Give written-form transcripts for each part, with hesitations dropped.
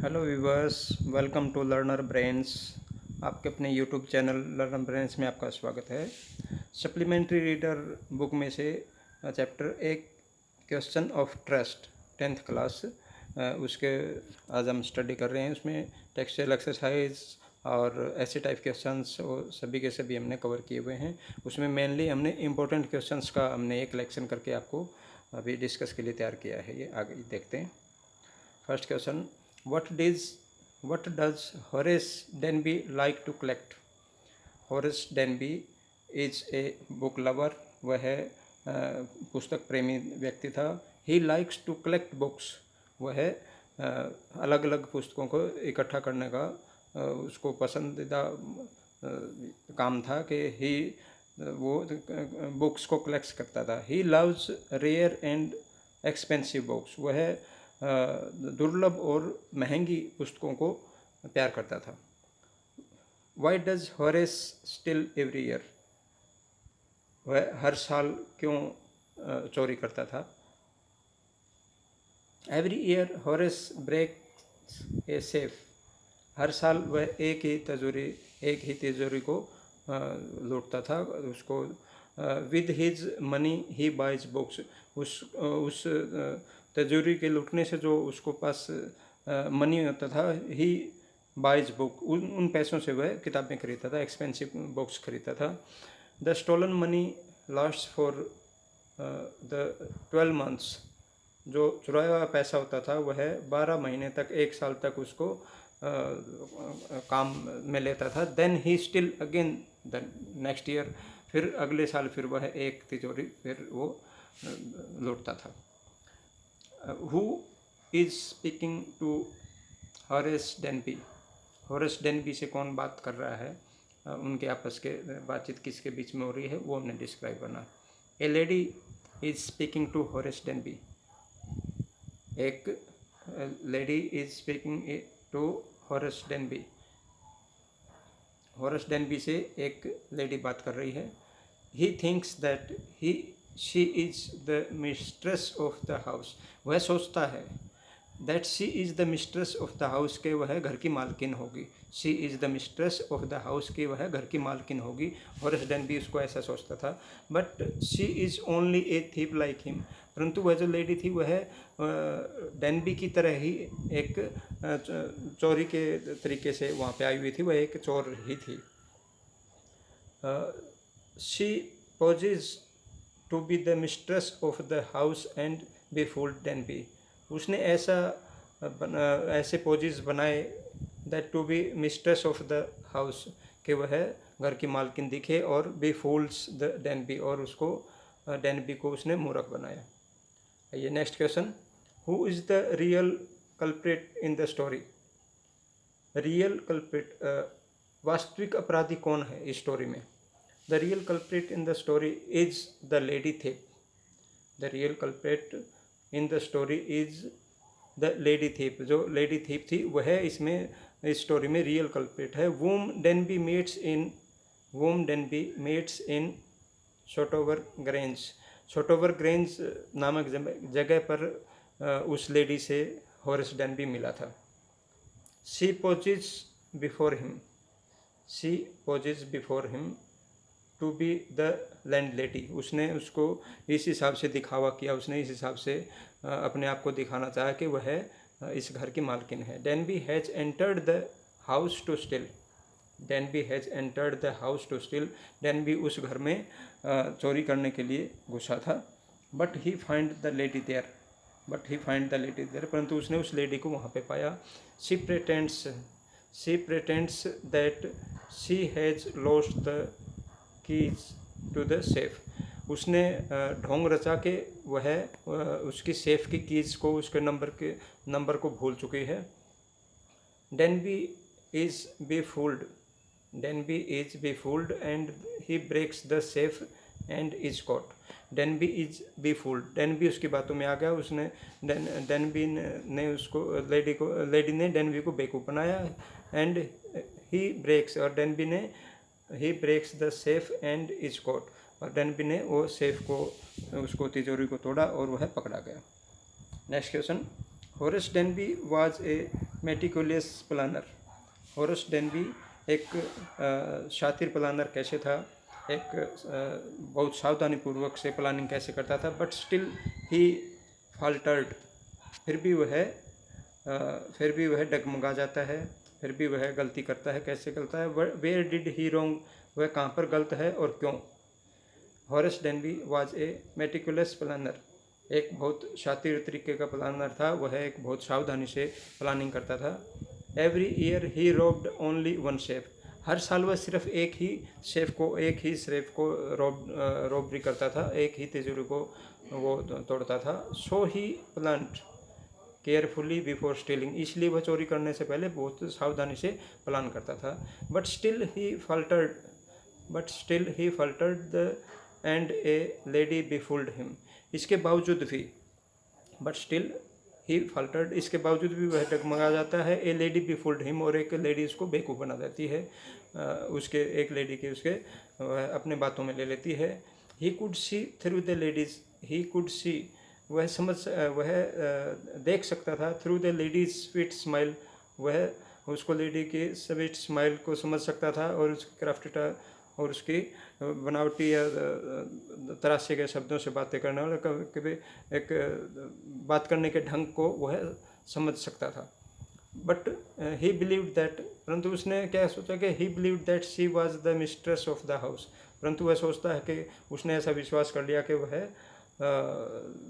Hello viewers, welcome to learner brains. आपके अपने YouTube channel learner brains में आपका स्वागत है। सप्लीमेंट्री रीडर बुक में से चैप्टर एक question of trust 10th class उसके आज हम स्टडी कर रहे हैं। उसमें टेक्सचुअल एक्सरसाइज और ऐसे टाइप क्वेश्चंस और सभी के सभी हमने कवर किए हुए हैं। उसमें मेनली हमने इम्पोर्टेंट क्वेश्चंस का हमने एक लेक्शन करके आपको अभी डिस्कस के लिए तैयार किया है। ये आगे देखते हैं। First question, what does Horace Denby like to collect? Horace Denby is a book lover. वह पुस्तक प्रेमी व्यक्ति था। He likes to collect books. वह अलग अलग पुस्तकों को इकट्ठा करने का उसको पसंदीदा काम था कि वो बुक्स को कलेक्ट करता था। He loves rare and expensive books. वह दुर्लभ और महंगी पुस्तकों को प्यार करता था। Why does Horace steal every year? वह हर साल क्यों चोरी करता था? Every year Horace breaks a safe. हर साल वह एक ही तिजोरी को लूटता था। उसको with his money he buys books. उस तिजोरी के लूटने से जो उसको पास मनी होता था, ही बाइज बुक, उन पैसों से वह किताबें खरीदता था, एक्सपेंसिव बुक्स खरीदता था। The stolen money last for the 12 months. जो चुराया हुआ पैसा होता था वह 12 महीने तक, 1 साल तक उसको काम में लेता था। Then he still again the next year, फिर अगले साल फिर वह एक तिजोरी फिर वो लूटता था। Who is speaking to Horace Denby? Horace Denby से कौन बात कर रहा है? उनके आपस के बातचीत किसके बीच में हो रही है वो हमने डिस्क्राइब करना। A lady is speaking to Horace Denby. एक lady is speaking to Horace Denby. Horace Denby से एक लेडी बात कर रही है। He thinks that she is the mistress of the house. वह सोचता है that she is the mistress of the house के वह घर की मालकिन होगी। She is the mistress of the house के वह घर की मालकिन होगी। Horace Denby उसको ऐसा सोचता था। But she is only a thief like him. परंतु वह जो लेडी थी वह डेनबी की तरह ही एक चोरी के तरीके से वहाँ पे आई हुई थी। वह एक चोर ही थी। She poses to be the mistress of the house and befooled Denby. उसने ऐसे पोजेस बनाए that to be mistress of the house कि वह घर की मालकिन दिखे, और befools the Denby, और उसको डेनबी को उसने मूर्ख बनाया। ये next question, who is the real culprit in the story? Real culprit, वास्तविक अपराधी कौन है इस स्टोरी में? The real culprit in the story is the lady thief. The real culprit in the story is the lady thief. जो lady thief थी वह इसमें इस स्टोरी में रियल कल्प्रिट है। Whom Denby meets in Shotover Grange. Shotover Grange नामक जगह पर उस लेडी से Horace Denby मिला था। She poses before him to be the landlady. उसने उसको इस हिसाब से दिखावा किया, उसने इस हिसाब से अपने आप को दिखाना चाहा कि वह इस घर की मालकिन है। Denby has entered the house to steal. Denby उस घर में चोरी करने के लिए घुसा था। But he find the lady there. परंतु उसने उस लेडी को वहाँ पे पाया। She pretends that she has lost the keys to the safe. उसने ढोंग रचा के वह उसकी सेफ की कीज को, उसके नंबर को भूल चुकी है। Denby is be fooled and he breaks the safe and is caught. Denby is be fooled. Denby उसकी बातों में आ गया। उसने डेनबी ने उसको लेडी ने डेनबी को बेवकूफ़ बनाया। एंड ही ब्रेक्स, और डेनबी ने ही breaks the safe and is caught, और डेनबी ने वो सेफ को, उसको तिजोरी को तोड़ा और वह पकड़ा गया। Next question, Horace Denby was a meticulous planner. Horace Denby एक शातिर प्लानर कैसे था, एक बहुत सावधानी पूर्वक से प्लानिंग कैसे करता था, बट स्टिल ही फाल्टर्ड, फिर भी वह डगमगा जाता है, फिर भी वह गलती करता है। कैसे करता है? वेयर डिड ही रॉन्ग, वह कहाँ पर गलत है और क्यों। Horace Denby was a meticulous planner, एक बहुत शातिर तरीके का प्लानर था, वह एक बहुत सावधानी से प्लानिंग करता था। एवरी ईयर ही रोब्ड ओनली वन शेफ, हर साल वह सिर्फ एक ही शेफ को रॉबरी करता था, एक ही तिजोरी को वो तोड़ता था। सो ही प्लान्ड केयरफुली बिफोर स्टीलिंग, इसलिए वह चोरी करने से पहले बहुत सावधानी से प्लान करता था। But still he faltered the end a lady befooled him, इसके बावजूद भी इसके बावजूद भी वह डगमगा जाता है। ए लेडी बिफुल्ड हिम, और एक लेडी उसको बेवकूफ़ बना देती है, एक लेडी के उसके वह अपने बातों में ले लेती है। He could see through the ladies, वह देख सकता था through the ladies sweet smile, वह उसको लेडी की स्वीट स्माइल को समझ सकता था, और उसकी क्राफ्ट और उसकी बनावटी या तराशे गए शब्दों से बातें करने वाले कभी एक बात करने के ढंग को वह समझ सकता था। बट ही बिलीव्ड दैट, परंतु उसने क्या सोचा कि ही believed that she was the mistress of the house, परंतु वह सोचता है कि उसने ऐसा विश्वास कर लिया कि वह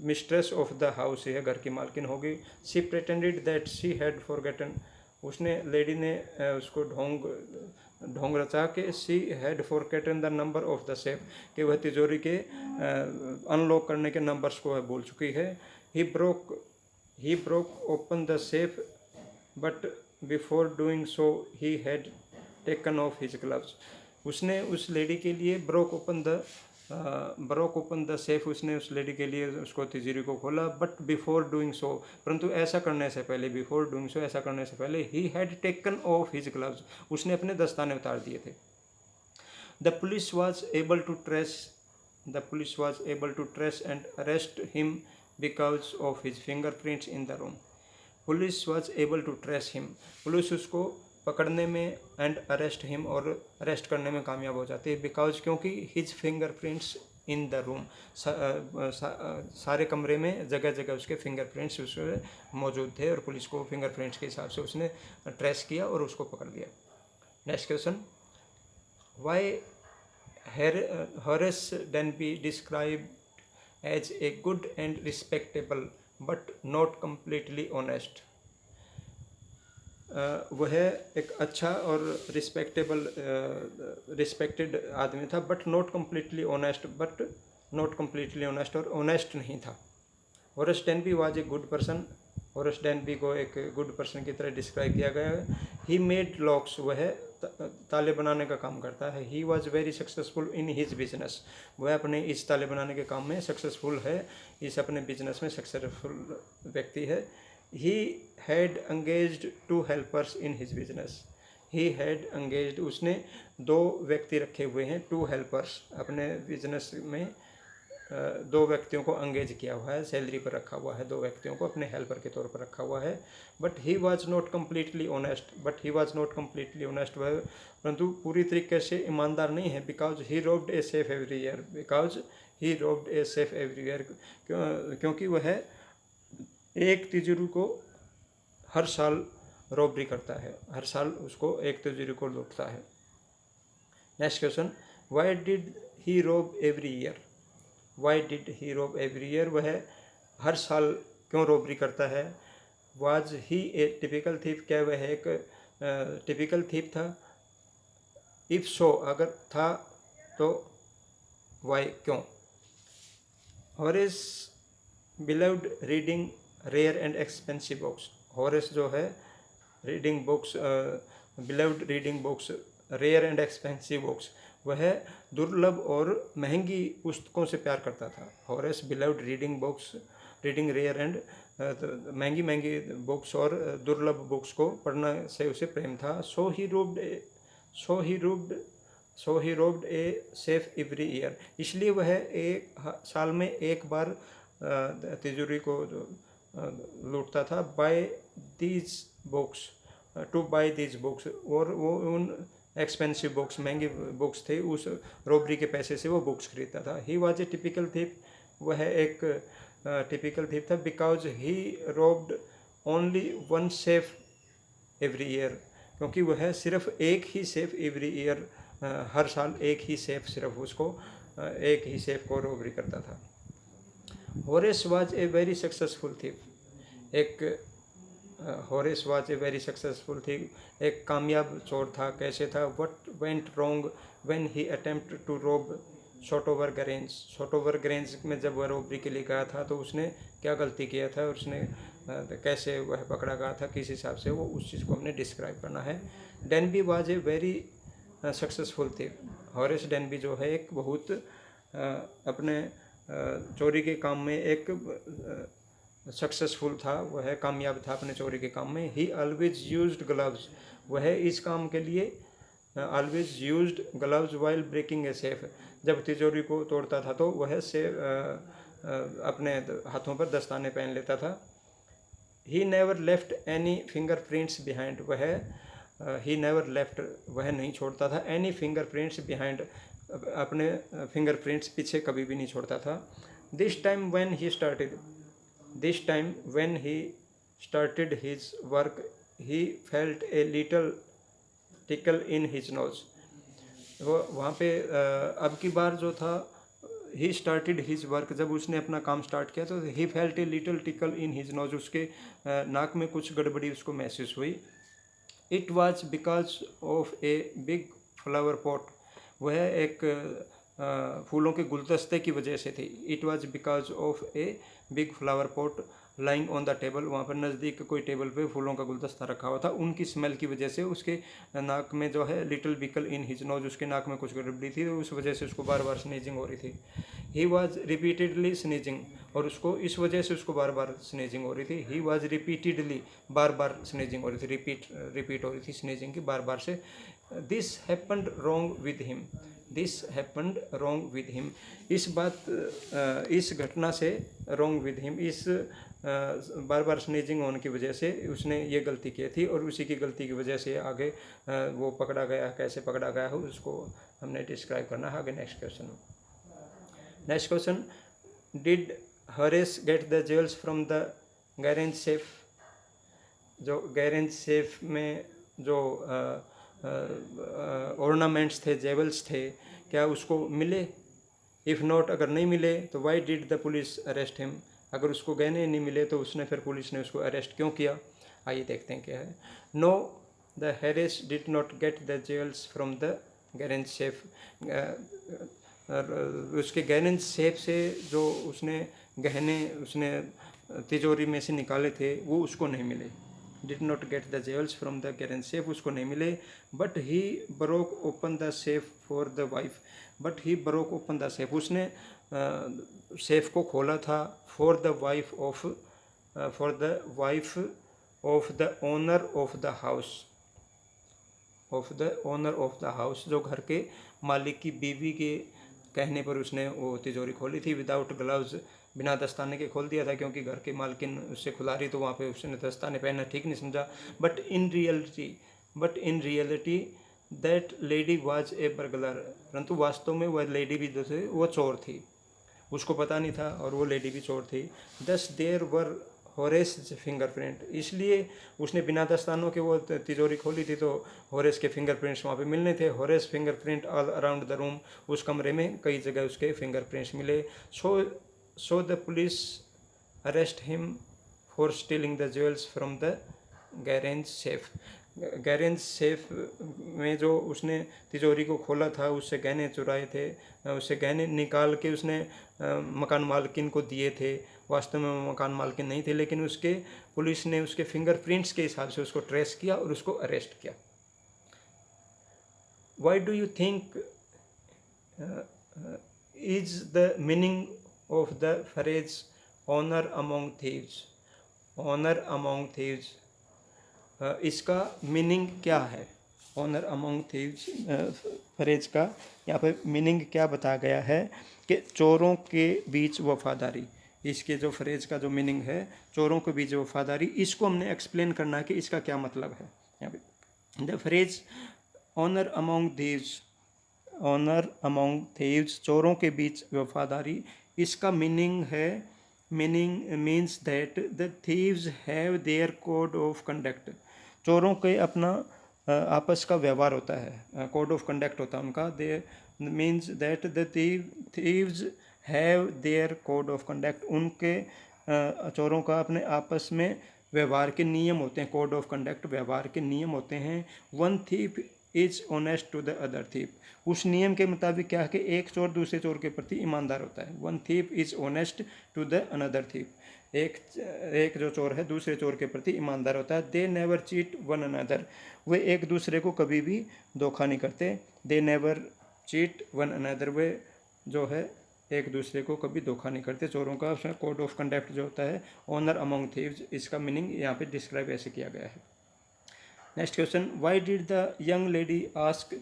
मिस्ट्रेस ऑफ द हाउस है, घर की मालकिन होगी। She pretended that she had forgotten, उसने लेडी ने उसको ढोंग रचा कि she had forgotten the number of the safe, कि वह तिजोरी के अनलॉक करने के नंबर्स को वह भूल चुकी है। He broke open the safe, but before doing so he had taken off his gloves, उसने उस लेडी के लिए ब्रोक ओपन द सेफ, उसने उस लेडी के लिए उसको तिजोरी को खोला। बट बिफोर डूइंग सो, परंतु ऐसा करने से पहले ही had taken off his gloves, उसने अपने दस्ताने उतार दिए थे। The police was able to trace and arrest him because of his fingerprints in the room. Police was able to trace him, police उसको पकड़ने में एंड अरेस्ट हिम, और अरेस्ट करने में कामयाब हो जाती है। बिकॉज, क्योंकि his fingerprints in the room, सारे कमरे में जगह जगह उसके फिंगरप्रिंट्स उसके मौजूद थे, और पुलिस को फिंगरप्रिंट्स के हिसाब से उसने ट्रेस किया और उसको पकड़ लिया। Next question, why Horace Denby described as a good and respectable but not completely honest, वह एक अच्छा और रिस्पेक्टेड आदमी था, बट नॉट कम्प्लीटली ऑनेस्ट, और ऑनेस्ट नहीं था। Horace Denby was a good person, Horace Denby को एक गुड पर्सन की तरह डिस्क्राइब किया गया है। ही मेड लॉक्स, वह ताले बनाने का काम करता है। He was very successful in his business, वह अपने इस ताले बनाने के काम में सक्सेसफुल है, इस अपने बिजनेस में सक्सेसफुल व्यक्ति है। He had engaged 2 helpers in his business, he had engaged, उसने 2 व्यक्ति रखे हुए हैं, 2 हेल्पर्स, अपने बिजनेस में 2 व्यक्तियों को एंगेज किया हुआ है, सैलरी पर रखा हुआ है, 2 व्यक्तियों को अपने हेल्पर के तौर पर रखा हुआ है। But he was not completely honest, वह परंतु पूरी तरीके से ईमानदार नहीं है। Because he robbed a safe every year, क्योंकि वह एक तिजोरी को हर साल रॉबरी करता है, हर साल उसको एक तिजोरी को लूटता है। Next question, why did he रोब एवरी ईयर, वह हर साल क्यों रॉबरी करता है। Was he a typical thief, क्या वह एक टिपिकल थीफ था। इफ सो, अगर था तो वाई, क्यों। Horace beloved reading rare and expensive books, Horace जो है beloved reading books rare and expensive books, वह दुर्लभ और महंगी पुस्तकों से प्यार करता था। Horace beloved reading rare and महंगी बुक्स और दुर्लभ बुक्स को पढ़ना से उसे प्रेम था। So he robbed a safe every year, इसलिए वह एक साल में एक बार तिजोरी को लूटता था। By these books, to buy these books, और वो उन एक्सपेंसिव बुक्स, महंगी बुक्स थे, उस रॉबरी के पैसे से वो बुक्स खरीदता था. He was A typical thief, वह एक टिपिकल थीप था. Because he robed only one safe every year, क्योंकि वह सिर्फ एक ही सेफ एवरी ईयर, हर साल एक ही सेफ, सिर्फ उसको एक ही सेफ को रॉबरी करता था. Horace was a very successful thief, एक Horace was a very successful thief, एक कामयाब चोर था. कैसे था? What went wrong when he attempt to rob Shotover grange. शॉटओवर grange में जब वह रॉबरी के लिए गया था तो उसने क्या गलती किया था, उसने कैसे वह पकड़ा गया था, किस हिसाब से, वो उस चीज़ को हमने डिस्क्राइब करना है. Denby was a very successful थी. हॉरेस डेनबी जो है एक बहुत अपने चोरी के काम में एक सक्सेसफुल था, वह कामयाब था अपने चोरी के काम में. ही ऑलवेज यूज्ड ग्लव्स, वह इस काम के लिए always used gloves while breaking a safe. जब तिजोरी को तोड़ता था तो वह से अपने हाथों पर दस्ताने पहन लेता था. He never left any fingerprints behind, वह ही नेवर लेफ्ट, वह नहीं छोड़ता था, एनी फिंगरप्रिंट्स बिहाइंड, अपने फिंगरप्रिंट्स पीछे कभी भी नहीं छोड़ता था. This time when he started, This time when he started his work, he felt a little tickle in his nose. वो वहाँ पे अब की बार जो था, he started his work, जब उसने अपना काम स्टार्ट किया तो he felt a little tickle in his nose, उसके नाक में कुछ गड़बड़ी उसको महसूस हुई. It was because of a big flower pot, वह एक फूलों के गुलदस्ते की वजह से थी. It was because of a big flower pot lying on the table, वहाँ पर नज़दीक कोई टेबल पे फूलों का गुलदस्ता रखा हुआ था, उनकी स्मेल की वजह से उसके नाक में जो है लिटिल बिकल इन हिज नोज, उसके नाक में कुछ गड़बड़ी थी, तो उस वजह से उसको बार बार स्नीजिंग हो रही थी. ही वॉज रिपीटेडली स्नीजिंग, और उसको इस वजह से उसको बार बार स्नीजिंग हो रही थी. ही वॉज रिपीटेडली, बार बार स्नीजिंग हो रही थी, रिपीट हो रही थी स्नीजिंग की बार बार से. This happened wrong with him, this happened wrong with him, इस घटना से रॉन्ग विद हिम, इस बार बार स्नीजिंग होने की वजह से उसने ये गलती की थी, और उसी की गलती की वजह से आगे वो पकड़ा गया. कैसे पकड़ा गया हो उसको हमने डिस्क्राइब करना है. आगे next question, did Horace gate the jewels from the garage safe. जो गैरेज सेफ में जो ऑर्नामेंट्स थे, जेवल्स थे, क्या उसको मिले? इफ़ नॉट, अगर नहीं मिले तो why did the police arrest him. अगर उसको गहने नहीं मिले तो उसने फिर पुलिस ने उसको अरेस्ट क्यों किया? आइए देखते हैं क्या है. No, the Harris did not get the jewels from the garage safe. उसके गैरेज सेफ से जो उसने गहने उसने तिजोरी में से निकाले थे वो उसको नहीं मिले. Did not get the jewels from the garage safe, उसको नहीं मिले. But he broke open the safe for the wife, but he broke open the safe, उसने सेफ को खोला था for the wife of the owner of the house, of the owner of the house, जो घर के मालिक की बीवी के कहने पर उसने वो तिजोरी खोली थी. विदाउट ग्लव्स, बिना दस्ताने के खोल दिया था, क्योंकि घर की मालकिन उससे खुला रही तो वहाँ पे उसने दस्ताने पहनना ठीक नहीं समझा. But in reality that lady was a burglar, परंतु वास्तव में वह लेडी भी जो थी वो चोर थी, उसको पता नहीं था, और वो लेडी भी चोर थी. दस देयर वर हॉरेस फिंगरप्रिंट, इसलिए उसने बिना दस्तानों के वो तिजोरी खोली थी तो हॉरेस के फिंगरप्रिंट्स वहाँ पे मिलने थे. Horace fingerprint all around the room, उस कमरे में कई जगह उसके फिंगरप्रिंट्स मिले. So the police arrest him for stealing the jewels from the garage safe. Garage safe में जो उसने तिजोरी को खोला था, उससे गहने चुराए थे, उससे गहने निकाल के उसने मकान मालकिन को दिए थे. वास्तव में वो मकान मालकिन नहीं थे, लेकिन उसके पुलिस ने उसके फिंगरप्रिंट्स के हिसाब से उसको ट्रेस किया और उसको अरेस्ट किया. Why do you think is the meaning of the phrase honour among thieves? Honour among thieves, इसका मीनिंग क्या है? ऑनर अमोंग थीव्स फ्रेज का यहाँ पर मीनिंग क्या बताया गया है कि चोरों के बीच वफादारी. इसके जो फ्रेज का जो मीनिंग है चोरों के बीच वफादारी, इसको हमने एक्सप्लेन करना है कि इसका क्या मतलब है। यहाँ पे the phrase honour among thieves, honour among thieves, चोरों के बीच वफादारी, इसका मीनिंग है, meaning means that the thieves have their code of conduct, चोरों के अपना आपस का व्यवहार होता है, कोड ऑफ कंडक्ट होता है उनका। दे means that the thieves have their code of conduct, उनके चोरों का अपने आपस में व्यवहार के नियम होते हैं, कोड ऑफ कंडक्ट व्यवहार के नियम होते हैं। One thief is honest to the other thief, उस नियम के मुताबिक क्या है कि एक चोर दूसरे चोर के प्रति ईमानदार होता है। One thief is honest to the another thief, एक जो चोर है दूसरे चोर के प्रति ईमानदार होता है। They never cheat one another, वे एक दूसरे को कभी भी धोखा नहीं करते। They never cheat one another, वे जो है एक दूसरे को कभी धोखा नहीं करते। चोरों का उसमें कोड ऑफ कंडक्ट जो होता है ऑनर अमोंग थीव्स, इसका मीनिंग यहाँ पे डिस्क्राइब ऐसे किया गया है। Next question, why did the young lady ask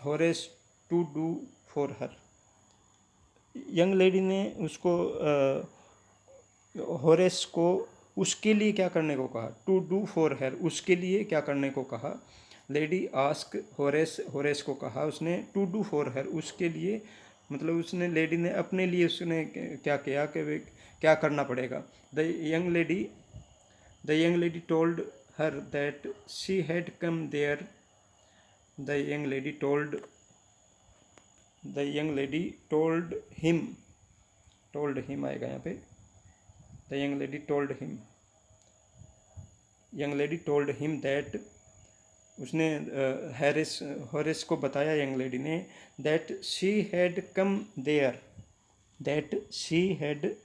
Horace to do for her, young lady ने उसको होरेस को उसके लिए क्या करने को कहा, टू डू फॉर हर, उसके लिए क्या करने को कहा। लेडी आस्क होरेस, होरेस को कहा उसने टू डू फॉर हर, उसके लिए, मतलब उसने लेडी ने अपने लिए उसने क्या किया कि वे क्या करना पड़ेगा। The young lady told her that she had come there, the young lady told him आएगा यहाँ पे। The young lady told him that, उसने होरेस को बताया यंग लेडी ने, that she had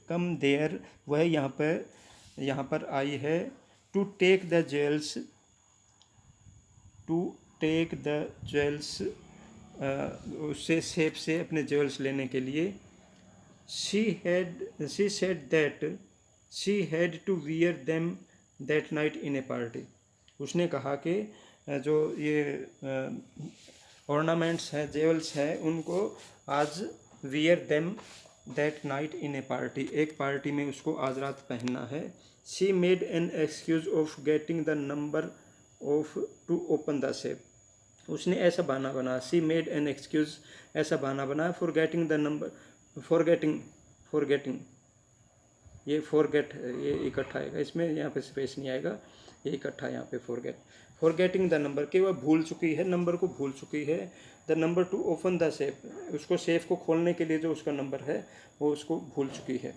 come there, वह यहाँ पर आई है, टू टेक द ज्वेल्स, उससे सेफ से अपने ज्वेल्स लेने के लिए। She said that she had to wear them that night in a party, उसने कहा कि जो ये ऑर्नामेंट्स हैं, जेवल्स हैं, उनको आज wear them that night in a party, एक पार्टी में उसको आज रात पहनना है। She made an excuse of getting the number of to open the safe, उसने ऐसा बहाना बना, शी मेड एन एक्सक्यूज, ऐसा बहाना बना for getting the number, forgetting, ये फॉरगेट ये इकट्ठा आएगा इसमें, यहाँ पे स्पेस नहीं आएगा, ये इकट्ठा यहाँ पे फॉरगेटिंग द नंबर, कि वह भूल चुकी है, नंबर को भूल चुकी है। The number two open the safe, उसको सेफ को खोलने के लिए जो उसका नंबर है वो उसको भूल चुकी है।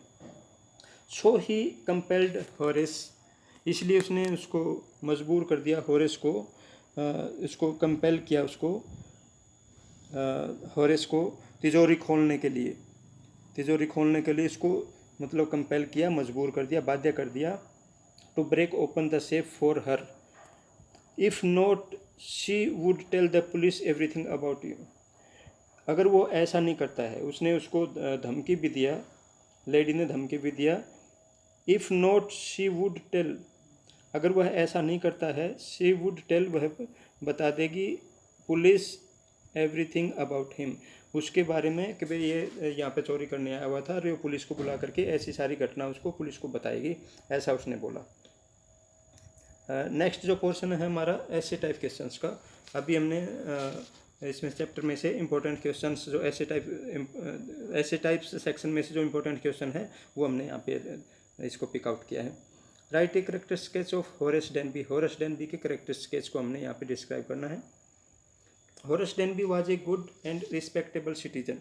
सो ही कंपेल्ड होरेस, इसलिए उसने उसको मजबूर कर दिया, होरेस को इसको कंपेल किया, उसको होरेस को तिजोरी खोलने के लिए इसको मतलब कंपेल किया, मजबूर कर दिया, बाध्य कर दिया। To break open the safe for her, if not she would tell the police everything about you, अगर वो ऐसा नहीं करता है, उसने उसको धमकी भी दिया, लेडी ने धमकी भी दिया। If not she would tell, अगर वह ऐसा नहीं करता है, शी वुड टेल, वह बता देगी, पुलिस एवरीथिंग अबाउट हिम, उसके बारे में कि भाई ये यहाँ पे चोरी करने आया हुआ था, और ये पुलिस को बुला करके ऐसी सारी घटना उसको पुलिस को बताएगी, ऐसा उसने बोला। नेक्स्ट जो पोर्शन है हमारा ऐसे टाइप क्वेश्चंस का, अभी हमने इसमें चैप्टर में से इम्पोर्टेंट क्वेश्चंस जो ऐसे टाइप्स सेक्शन में से जो इम्पोर्टेंट क्वेश्चन है वो हमने यहाँ पे इसको पिक आउट किया है। Right a character sketch of Horace Denby, Horace Denby के करेक्टर स्केच को हमने यहाँ पे डिस्क्राइब करना है। Horace Denby was a good and respectable citizen,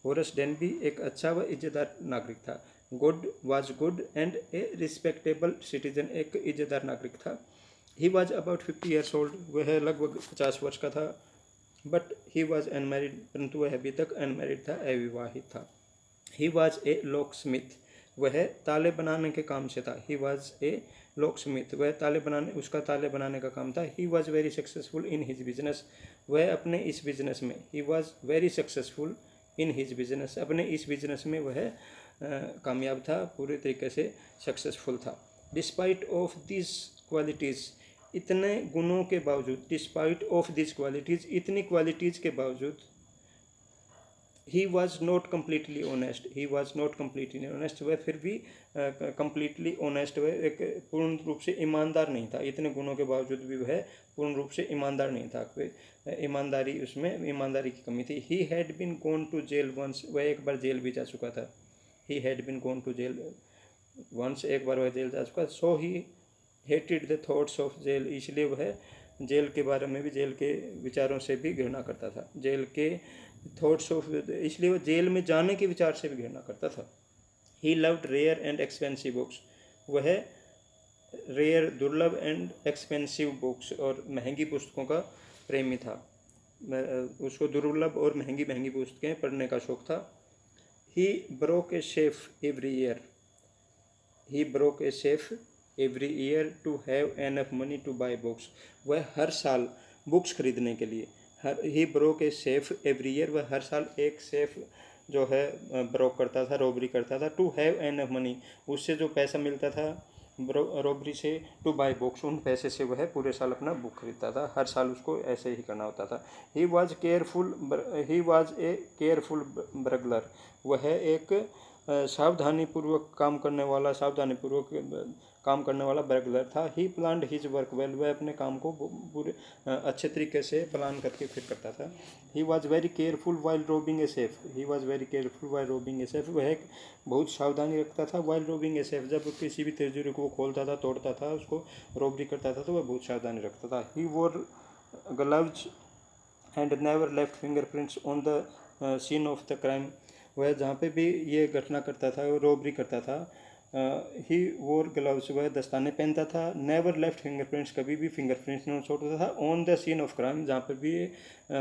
Horace Denby एक अच्छा व इज्जतदार नागरिक था। Good was good and A respectable citizen, एक इज्जतदार नागरिक था। He was about 50 years old, वह लगभग 50 वर्ष का था। बट ही वाज अनमैरिड, परंतु वह अभी तक अनमैरिड था, अविवाहित था। He was a lock Smith, वह ताले बनाने के काम से था। He was a lock Smith, वह उसका ताले बनाने का काम था। He was very successful in his business, वह अपने इस बिजनेस में, he was very successful in his business, अपने इस बिजनेस में वह कामयाब था, पूरे तरीके से सक्सेसफुल था। डिस्पाइट ऑफ दिस क्वालिटीज़, इतने गुणों के बावजूद, डिस्पाइट ऑफ दिस क्वालिटीज़, इतनी क्वालिटीज़ के बावजूद, he was not completely honest, he was not completely honest, वह फिर भी कम्प्लीटली ऑनेस्ट, वह एक पूर्ण रूप से ईमानदार नहीं था, इतने गुणों के बावजूद भी वह पूर्ण रूप से ईमानदार नहीं था, ईमानदारी उसमें ईमानदारी की कमी थी। He had been gone to jail once, वह एक बार जेल भी जा चुका था। He had been gone to jail once, एक बार वह जेल जा चुका। So he hated the thoughts of jail, इसलिए वह जेल के बारे में भी, जेल के विचारों से भी घृणा करता था, जेल के थॉट्स ऑफ, इसलिए वो जेल में जाने के विचार से भी घृणा करता था। He loved rare and expensive books, वह रेयर दुर्लभ एंड एक्सपेंसिव बुक्स और महंगी पुस्तकों का प्रेमी था, उसको दुर्लभ और महंगी महंगी पुस्तकें पढ़ने का शौक था। He broke a safe every year, he broke a safe every year to have enough money to buy books, वह हर साल बुक्स खरीदने के लिए, he broke a safe every year, वह हर साल एक सेफ जो है ब्रोक करता था, रॉबरी करता था। टू हैव एनफ मनी, उससे जो पैसा मिलता था रॉबरी से, टू बाई बुक्स, उन पैसे से वह पूरे साल अपना बुक खरीदता था, हर साल उसको ऐसे ही करना होता था। He was careful, he was a careful burglar, वह एक सावधानीपूर्वक काम करने वाला, सावधानीपूर्वक काम करने वाला ब्रगलर था। ही प्लान्ड हिज वर्क वेल, वह अपने काम को पूरे अच्छे तरीके से प्लान करके फिर करता था। He was very careful while robin a safe, he was very careful while robin a safe, वह एक बहुत सावधानी रखता था वाइल रोबिंग ए सेफ, जब किसी भी तिजोरी को वो खोलता था, तोड़ता था, उसको रॉबरी करता था, तो वह बहुत सावधानी रखता था। He wore gloves and never left fingerprints on the scene of the crime, वह जहाँ पे भी ये घटना करता था, रॉबरी करता था, ही वोर ग्लव्स, वह दस्ताने पहनता था, नेवर लेफ्ट फिंगरप्रिंट्स, कभी भी फिंगरप्रिंट्स नहीं छोड़ता था, on the scene of crime, जहाँ पे भी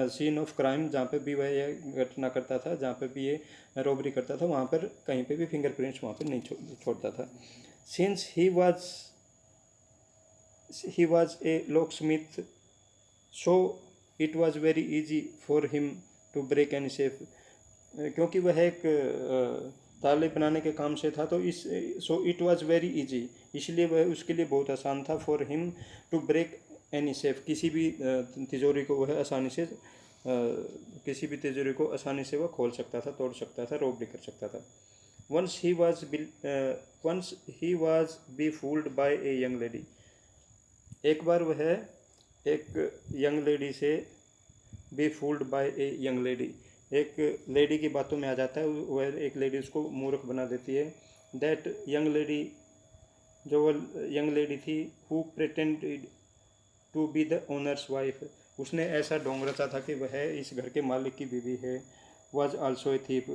सीन ऑफ क्राइम, जहाँ पे भी वह यह घटना करता था, जहाँ पे भी ये रॉबरी करता था, वहाँ पर कहीं पे भी फिंगरप्रिंट्स वहाँ पर नहीं छोड़ता था। Since he was a locksmith, so it was very easy for him to break any safe, क्योंकि वह एक ताले बनाने के काम से था, तो इस so it was very easy, इसलिए वह उसके लिए बहुत आसान था, for him to break any safe, किसी भी तिजोरी को वह आसानी से किसी भी तिजोरी को आसानी से वह खोल सकता था, तोड़ सकता था, रॉबरी कर सकता था। Once he was be fooled by a young lady, एक बार वह एक यंग लेडी से, be fooled by a young lady, एक लेडी की बातों में आ जाता है, वह एक लेडी उसको मूर्ख बना देती है। दैट यंग लेडी, जो वह यंग लेडी थी, who pretended to be the owner's wife, उसने ऐसा ढोंग रचा था कि वह इस घर के मालिक की बीवी है। वॉज आल्सो ए थीप,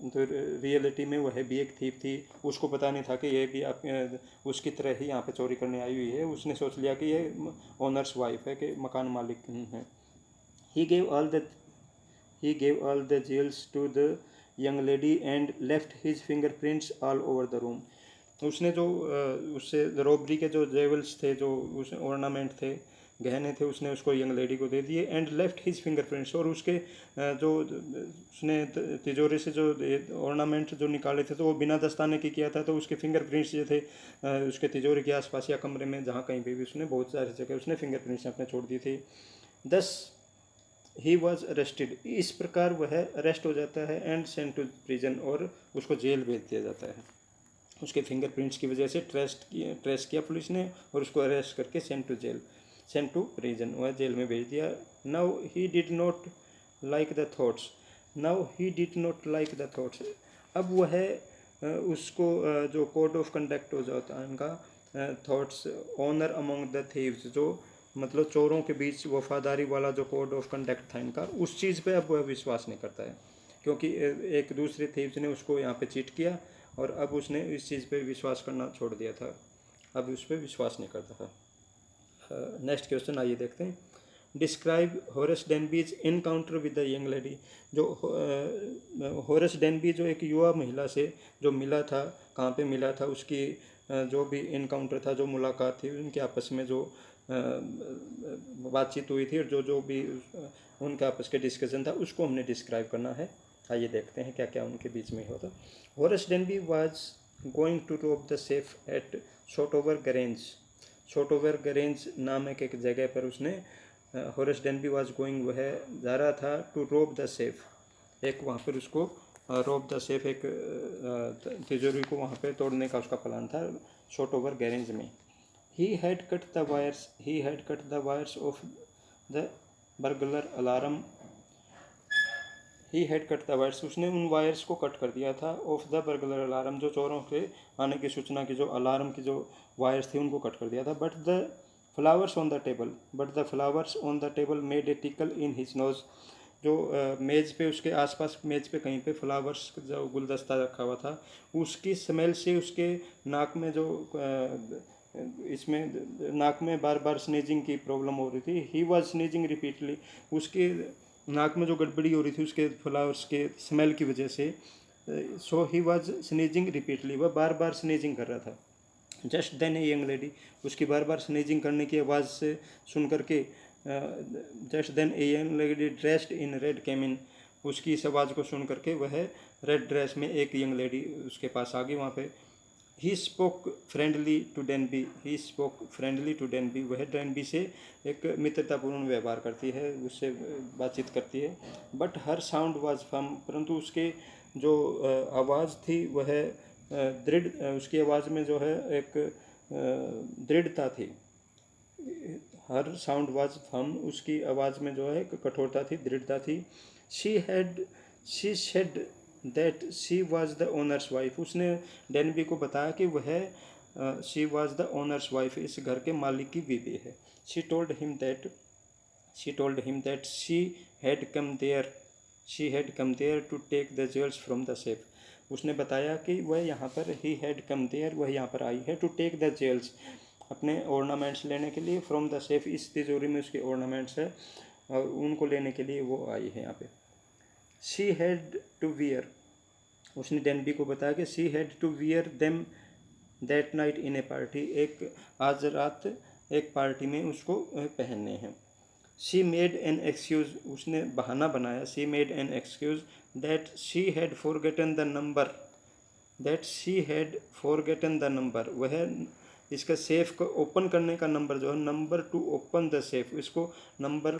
तो रियलिटी में वह भी एक थीप थी, उसको पता नहीं था कि ये भी उसकी तरह ही यहाँ पे चोरी करने आई हुई है, उसने सोच लिया कि ये ओनर्स वाइफ है, कि मकान मालिक है। ही gave all the jewels to the young lady and left his fingerprints all over the room, उसने जो उससे रॉबरी के जो जेवल्स थे, जो उस ऑर्नामेंट थे, गहने थे, उसने उसको यंग लेडी को दे दिए। एंड लेफ्ट हिज फिंगरप्रिंट्स, और उसके जो उसने तिजोरी से जो ऑर्नामेंट जो निकाले थे, तो वो बिना दस्ताने के किया था, तो उसके फिंगरप्रिंट्स जो थे उसके तिजोरी के आसपास या कमरे में जहाँ कहीं भी उसने बहुत सारी जगह उसने फिंगरप्रिंट्स अपने छोड़ दी थी। 10 ही वॉज अरेस्टेड, इस प्रकार वह अरेस्ट हो जाता है, एंड सेंट टू प्रिजन, और उसको जेल भेज दिया जाता है। उसके फिंगरप्रिंट्स की वजह से ट्रेस किया पुलिस ने, और उसको अरेस्ट करके सेंट टू प्रिजन, वह जेल में भेज दिया। Now he did not like the thoughts, अब वह उसको जो कोड ऑफ कंडक्ट हो जाता है उनका, thoughts honour among the thieves, जो मतलब चोरों के बीच वफादारी वाला जो कोड ऑफ कंडक्ट था इनका, उस चीज़ पे अब वह विश्वास नहीं करता है, क्योंकि एक दूसरे थीव्स ने उसको यहाँ पे चीट किया, और अब उसने इस चीज़ पे विश्वास करना छोड़ दिया था, अब उस पर विश्वास नहीं करता था। नेक्स्ट क्वेश्चन आइए देखते हैं। Describe Horace Denby's encounter with the young lady, जो होरेस डेनबी जो एक युवा महिला से जो मिला था, कहाँ पे मिला था, उसकी जो भी इनकाउंटर था, जो मुलाकात थी, उनके आपस में जो बातचीत हुई थी, और जो भी उनके आपस के डिस्कशन था, उसको हमने डिस्क्राइब करना है। आइए देखते हैं क्या क्या उनके बीच में होता। Horace Denby was going to rob the safe at Shotover Grange नामक एक जगह पर उसने, होरेस डेनबी वाज गोइंग, वह जा रहा था, टू रोब द सेफ, एक वहाँ पर उसको रोब द सेफ, एक तिजोरी को वहाँ पे तोड़ने का उसका प्लान था शॉट ओवर गैरेज में। He had cut the wires of the burglar alarm. He had cut the wires, उसने उन वायर्स को कट कर दिया था। ऑफ द बर्गलर अलार्म, जो चोरों के आने की सूचना की जो अलार्म की जो वायर्स थी उनको कट कर दिया था। But the flowers on the table made a tackle in his nose. जो मेज़ पे, उसके आसपास मेज़ पे कहीं पे फ्लावर्स जो गुलदस्ता रखा हुआ था, उसकी स्मेल से उसके नाक में जो इसमें नाक में बार बार स्नीजिंग की प्रॉब्लम हो रही थी। ही वॉज स्नीजिंग रिपीटली, उसके नाक में जो गड़बड़ी हो रही थी उसके फ्लावर्स के स्मेल की वजह से। So he was sneezing repeatedly, वह बार बार स्नीजिंग कर रहा था। Just then a young lady, उसकी बार बार स्नीजिंग करने की आवाज़ से सुन करके just then a young lady dressed in red came in, उसकी इस आवाज़ को सुन करके वह रेड ड्रेस में एक यंग लेडी उसके पास आ गई वहाँ पे। He spoke friendly to Denby, वह डेनबी से एक मित्रतापूर्ण व्यवहार करती है, उससे बातचीत करती है। But her sound was firm, परंतु उसके जो आवाज़ थी वह दृढ़, उसकी आवाज़ में जो है एक दृढ़ता थी। हर साउंड वाज फर्म, उसकी आवाज़ में जो है कठोरता थी, दृढ़ता थी। She said that she was the owner's wife, उसने डेनबी को बताया कि वह she was the owner's wife, इस घर के मालिक की बीवी है। She told him that she had come there to take the jewels from the safe, उसने बताया कि वह यहाँ पर वह यहाँ पर आई है टू टेक द ज्वेल्स, अपने ऑर्नामेंट्स लेने के लिए, फ्रॉम द सेफ, इस तिजोरी में उसके ऑर्नामेंट्स है और उनको लेने के लिए वो आई है यहाँ पे। शी हैड टू वियर, उसने डेनबी को बताया कि she had to wear them that night in a party, एक आज रात एक पार्टी में उसको पहनने हैं। शी मेड एन एक्सक्यूज़, उसने बहाना बनाया, she made an excuse that she had forgotten the number, वह इसका सेफ को ओपन करने का नंबर जो है, number two open the safe, इसको नंबर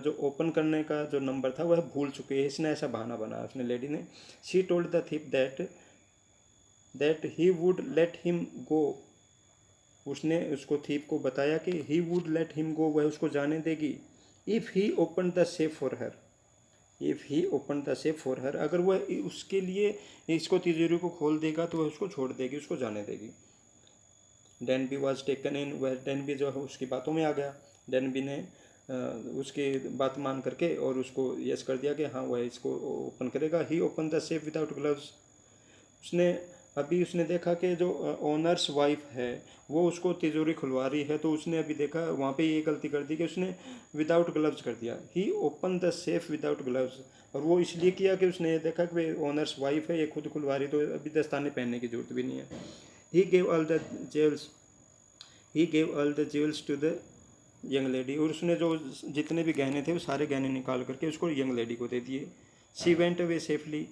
जो ओपन करने का जो नंबर था वह भूल चुके हैं, इसने ऐसा बहाना बनाया उसने लेडी ने। She told the thief that he would let him go, उसने उसको थीप को बताया कि he would let him go, वह उसको जाने देगी। If he open the safe for her, अगर वह उसके लिए इसको तिजोरी को खोल देगा तो वह उसको छोड़ देगी, उसको जाने देगी। डेनबी वॉज टेकन इन, वह डेनबी जो है उसकी बातों में आ गया। डेनबी ने उसकी बात मान करके और उसको यस कर दिया कि हाँ वह इसको ओपन करेगा। He open the safe without gloves, उसने देखा कि जो ओनर्स वाइफ है वो उसको तिजोरी खुलवा रही है, तो उसने अभी देखा वहाँ पे ये गलती कर दी कि उसने विदाउट ग्लव्स कर दिया। He open the safe without gloves, और वो इसलिए किया कि उसने ये देखा कि ओनर्स वाइफ है, ये खुद खुलवा रही, तो अभी दस्ताने पहनने की जरूरत भी नहीं है। He gave all the jewels to the young lady, और उसने जो जितने भी गहने थे वो सारे गहने निकाल करके उसको यंग लेडी को दे दिए। शी वेंट अवे सेफली,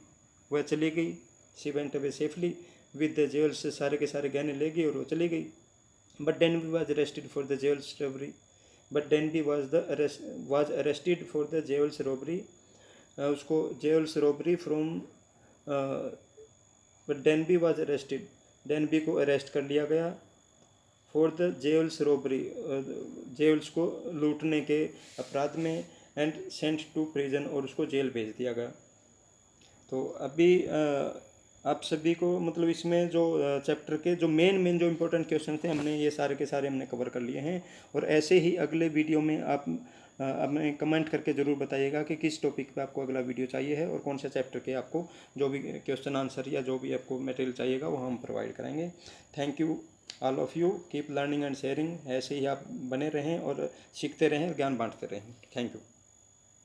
वह चली गई। She went away safely with the jewels, सारे के सारे गहने ले गई और वो चली गई। But Denby was arrested for the jewels robbery, उसको jewels robbery from, but Denby was arrested, Denby को अरेस्ट कर लिया गया for the jewels robbery, jewels को लूटने के अपराध में, एंड सेंट टू प्रिजन, और उसको जेल भेज दिया गया। तो अभी आप सभी को मतलब इसमें जो चैप्टर के जो मेन जो इम्पोर्टेंट क्वेश्चन थे हमने ये सारे के सारे हमने कवर कर लिए हैं। और ऐसे ही अगले वीडियो में आप हमें कमेंट करके ज़रूर बताइएगा कि किस टॉपिक पे आपको अगला वीडियो चाहिए है और कौन से चैप्टर के आपको जो भी क्वेश्चन आंसर या जो भी आपको मटेरियल चाहिएगा वो हम प्रोवाइड करेंगे। Thank you all of you, keep learning and sharing, ऐसे ही आप बने रहें और सीखते रहें और ज्ञान बांटते रहें। Thank you.